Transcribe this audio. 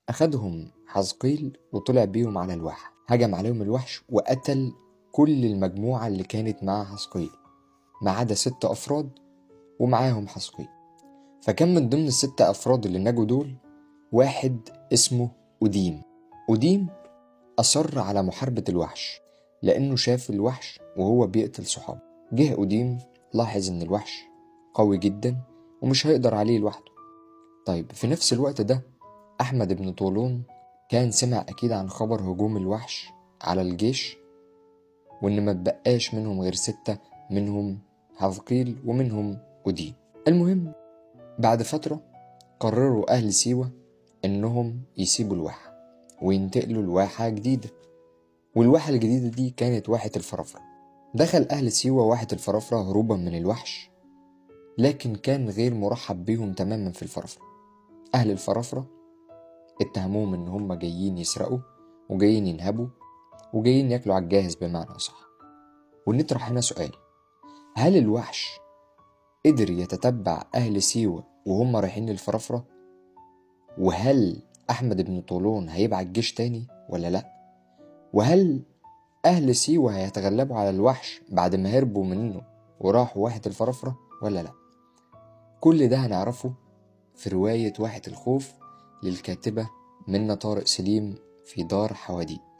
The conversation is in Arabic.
أخدهم حزقيل وطلع بيهم على الواحة، هجم عليهم الوحش وقتل كل المجموعة اللي كانت مع حزقيل ما عدا 6 أفراد ومعاهم حزقيل. فكان من ضمن ال6 أفراد اللي نجوا دول واحد اسمه أوديم. أوديم أصر على محاربة الوحش لأنه شاف الوحش وهو بيقتل صحابه. جه أوديم لاحظ إن الوحش قوي جدا ومش هيقدر عليه لوحده. طيب في نفس الوقت ده أحمد بن طولون كان سمع أكيد عن خبر هجوم الوحش على الجيش، وإن ما تبقاش منهم غير 6، منهم حزقيل ومنهم أوديم. المهم بعد فترة قرروا أهل سيوة إنهم يسيبوا الواحة وينتقلوا لواحة جديدة، والواحة الجديدة دي كانت واحة الفرافرة. دخل أهل سيوة واحة الفرافرة هروبا من الوحش، لكن كان غير مرحب بيهم تماما في الفرافرة. أهل الفرافرة اتهموهم إن هم جايين يسرقوا وجايين ينهبوا وجايين ياكلوا على الجاهز بمعنى أصح. ونطرح هنا سؤال: هل الوحش قدر يتتبع أهل سيوة وهم رايحين للفرافرة؟ وهل أحمد بن طولون هيبعت جيش تاني ولا لأ؟ وهل أهل سيوة هيتغلبوا على الوحش بعد ما هربوا منه وراحوا واحة الفرافرة ولا لأ؟ كل ده هنعرفه في رواية واحة الخوف للكاتبة منة طارق سليم في دار حواديت.